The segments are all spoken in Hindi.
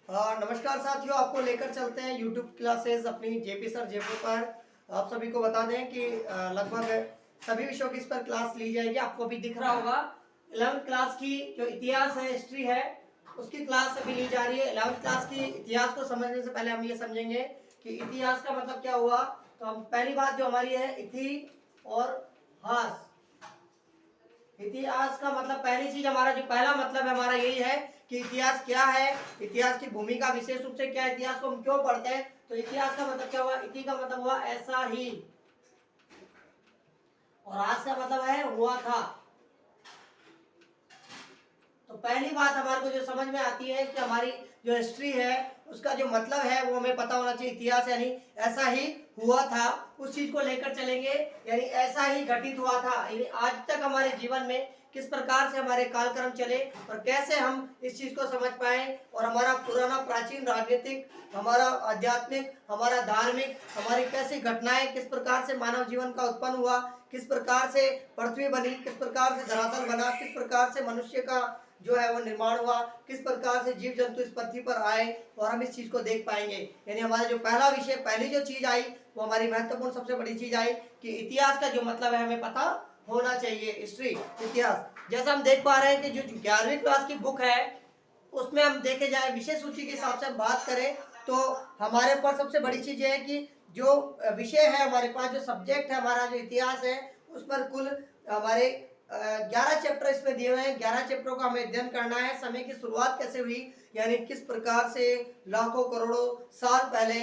हाँ, नमस्कार साथियों, आपको लेकर चलते हैं यूट्यूब क्लासेस अपनी जेपी सर जयपुर पर। आप सभी को बता दें कि लगभग सभी विषयों की इस पर क्लास ली जाएगी। आपको भी दिख रहा होगा 11th क्लास की जो इतिहास है, हिस्ट्री है, उसकी क्लास अभी ली जा रही है। 11th क्लास की इतिहास को समझने से पहले हम ये समझेंगे कि इतिहास का मतलब क्या हुआ। तो हम पहली बात जो हमारी है इति और हास। इतिहास का मतलब पहली चीज हमारा जो पहला मतलब है हमारा यही है कि इतिहास क्या है, इतिहास की भूमिका विशेष रूप से क्या है, इतिहास को हम क्यों पढ़ते हैं। तो इतिहास का मतलब क्या हुआ, इति का मतलब हुआ ऐसा ही, और आज का मतलब है हुआ था। तो पहली बात हमारे को जो समझ में आती है कि हमारी जो हिस्ट्री है उसका जो मतलब है वो हमें पता होना चाहिए। इतिहास यानी ऐसा ही हुआ था, उस चीज को लेकर चलेंगे, यानी ऐसा ही घटित हुआ था, यानी आज तक हमारे जीवन में किस प्रकार से हमारे कालक्रम चले और कैसे हम इस चीज को समझ पाए, और हमारा पुराना प्राचीन राजनीतिक, हमारा आध्यात्मिक, हमारा धार्मिक, हमारी कैसी घटनाएं, किस प्रकार से मानव जीवन का उत्पन्न हुआ, किस प्रकार से पृथ्वी बनी, किस प्रकार से धरातल बना, किस प्रकार से मनुष्य का जो है वो निर्माण हुआ, किस प्रकार से जीव जंतु इस पृथ्वी पर आए, और हम इस चीज को देख पाएंगे। यानी हमारा जो पहला विषय, पहली जो चीज आई वो हमारी महत्वपूर्ण सबसे बड़ी चीज आई कि इतिहास का जो मतलब है हमें पता होना चाहिए। हिस्ट्री, इतिहास, जैसा हम देख पा रहे हैं कि जो 11वीं क्लास की बुक है उसमें हम देखे जाए विषय सूची के हिसाब से हम बात करें तो हमारे पास सबसे बड़ी चीज है कि जो विषय है हमारे पास, जो सब्जेक्ट है हमारा, जो इतिहास है, उस पर कुल हमारे 11 चैप्टर इसमें दिए हुए हैं। 11 चैप्टरों का हमें अध्ययन करना है। समय की शुरुआत कैसे हुई, यानी किस प्रकार से लाखों करोड़ों साल पहले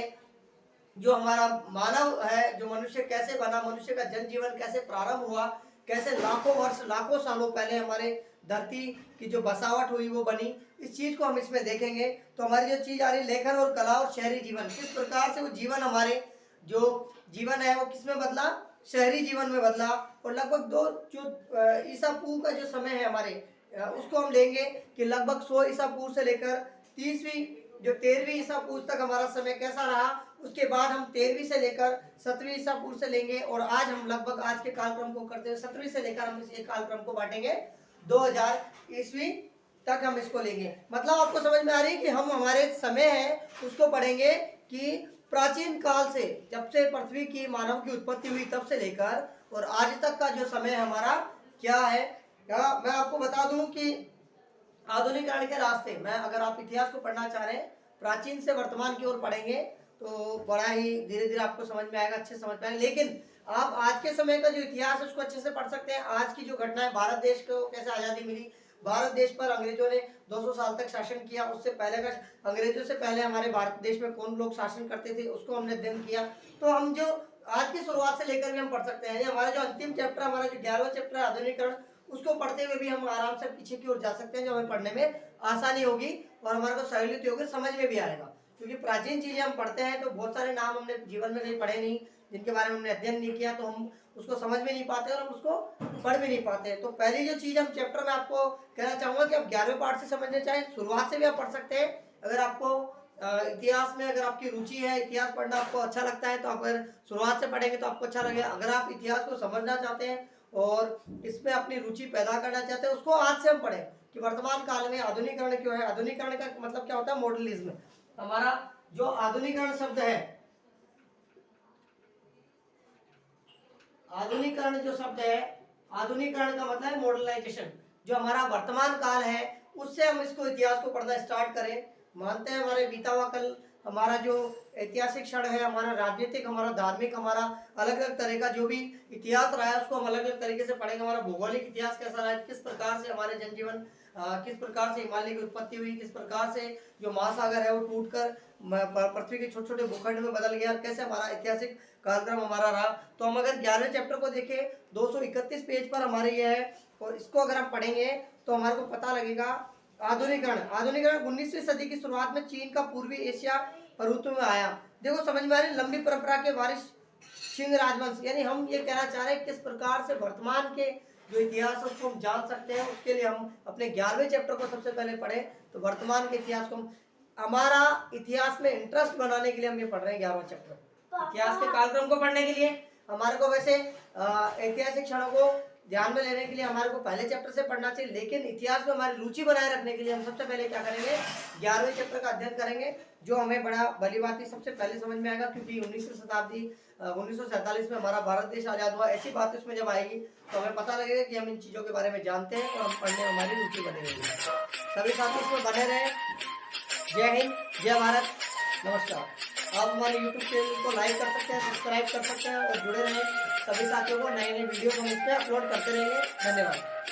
जो हमारा मानव है, जो मनुष्य कैसे बना, मनुष्य का जनजीवन कैसे प्रारंभ हुआ, कैसे लाखों वर्ष, लाखों सालों पहले हमारे धरती की जो बसावट हुई वो बनी, इस चीज को हम इसमें देखेंगे। तो हमारी जो चीज आ रही लेखन और कला और शहरी जीवन, किस प्रकार से वो जीवन, हमारे जो जीवन है वो किसमें बदला, शहरी जीवन में बदला। और लगभग दो जो ईसा पूर्व का जो समय है हमारे, उसको हम लेंगे कि लगभग 100 ईसा पूर्व से लेकर 30वीं जो 13वीं ईसा पूर्व तक हमारा समय कैसा रहा। उसके बाद हम 13वीं से लेकर 7वीं ईसा पूर्व से लेंगे, और आज हम लगभग आज के कालक्रम को करते हुए 7वीं से लेकर हम इस कालक्रम को बांटेंगे 2000 ईस्वी तक हम इसको लेंगे। मतलब आपको समझ में आ रही है कि हम हमारे समय है उसको पढ़ेंगे कि प्राचीन काल से, जब से पृथ्वी की मानव की उत्पत्ति हुई तब से लेकर और आज तक का जो समय हमारा क्या है। मैं आपको बता दूं कि आधुनिकरण के रास्ते में अगर आप इतिहास को पढ़ना चाह रहे हैं, प्राचीन से वर्तमान की ओर पढ़ेंगे तो बड़ा ही धीरे धीरे आपको समझ में आएगा, अच्छे समझ में आएगा। लेकिन आप आज के समय का जो इतिहास है उसको अच्छे से पढ़ सकते हैं। आज की जो घटना है, भारत देश को कैसे आज़ादी मिली, भारत देश पर अंग्रेजों ने 200 साल तक शासन किया, उससे पहले का अंग्रेजों से पहले हमारे भारत देश में कौन लोग शासन करते थे उसको हमने अध्ययन किया। तो हम जो आज की शुरुआत से लेकर भी हम पढ़ सकते हैं। हमारा जो अंतिम चैप्टर, हमारा जो 11वां चैप्टर है आधुनिकरण, उसको पढ़ते हुए भी हम आराम से पीछे की ओर जा सकते हैं, जो हमें पढ़ने में आसानी होगी और हमारे को सहूलियत होगी, समझ में भी आएगा। क्योंकि प्राचीन चीजें हम पढ़ते हैं तो बहुत सारे नाम हमने जीवन में नहीं पढ़े, नहीं जिनके बारे में हमने अध्ययन नहीं किया, तो हम उसको समझ में नहीं पाते और हम उसको पढ़ भी नहीं पाते। तो पहली जो चीज हम चैप्टर में आपको कहना चाहूंगा कि आप 11वें पार्ट से समझने चाहें, शुरुआत से भी आप पढ़ सकते हैं। अगर आपको इतिहास में अगर आपकी रुचि है, इतिहास पढ़ना आपको अच्छा लगता है, तो आप अगर शुरुआत से पढ़ेंगे तो आपको अच्छा लगेगा। अगर आप इतिहास को समझना चाहते हैं और इसमें अपनी रुचि पैदा करना चाहते हैं, उसको आज से हम पढ़ें कि वर्तमान काल में आधुनिकरण क्यों है। आधुनिकरण का मतलब क्या होता है, मॉडर्निज्म। हमारा जो आधुनिकरण शब्द है, आधुनिकरण जो शब्द है, आधुनिकरण का मतलब है मॉडर्नाइजेशन। जो हमारा वर्तमान काल है उससे हम इसको इतिहास को पढ़ना स्टार्ट करें। मानते हैं हमारे बीता हुआ कल, हमारा जो ऐतिहासिक क्षण है, हमारा राजनीतिक, हमारा धार्मिक, हमारा अलग अलग तरह का जो भी इतिहास रहा है उसको हम अलग अलग तरीके से पढ़ेंगे। हमारा भौगोलिक इतिहास कैसा रहा है, किस प्रकार से हमारे जनजीवन, किस प्रकार से हिमालय की उत्पत्ति हुई, किस प्रकार से जो महासागर है वो टूटकर पृथ्वी के छोटे छोटे भूखंड में बदल गया, कैसे हमारा ऐतिहासिक कालक्रम हमारा रहा। तो हम अगर 11वें चैप्टर को देखें, 231 पेज पर हमारे ये है, और इसको अगर हम पढ़ेंगे तो हमारे को पता लगेगा। आधुनिकरण, आधुनिकरण 19वीं सदी की शुरुआत में चीन का पूर्वी एशिया प्रभुत्व में आया। देखो समझ में आ रही, लंबी परंपरा के वारिस सिंह राजवंश, यानी हम ये कहना चाह रहे हैं किस प्रकार से वर्तमान के जो इतिहास है उसको हम जान सकते हैं। उसके लिए हम अपने 11वें चैप्टर को सबसे पहले पढ़ें, तो वर्तमान के इतिहास को हमारा इतिहास में इंटरेस्ट बनाने के लिए हम ये पढ़ रहे हैं 11वां चैप्टर। इतिहास के कालक्रम को पढ़ने के लिए हमारे को वैसे ऐतिहासिक क्षणों को ध्यान में लेने के लिए हमारे को पहले चैप्टर से पढ़ना चाहिए, लेकिन इतिहास में हमारी रुचि बनाए रखने के लिए हम सबसे पहले क्या करेंगे, 11वें चैप्टर का अध्ययन करेंगे, जो हमें बड़ा भली बात ही सबसे पहले समझ में आएगा, क्योंकि 1947 में हमारा भारत देश आजाद हुआ। ऐसी बात इसमें जब आएगी तो हमें पता लगेगा कि हम इन चीजों के बारे में जानते हैं और हम पढ़ने में हमारी रुचि बनी रहेगी। सभी साथी इसमें बने रहे। जय हिंद, जय भारत, नमस्कार। आप हमारे YouTube चैनल को लाइक कर सकते हैं, सब्सक्राइब कर सकते हैं और जुड़े रहें। सभी साथियों को नए नए वीडियो हम इस पर अपलोड करते रहेंगे। धन्यवाद।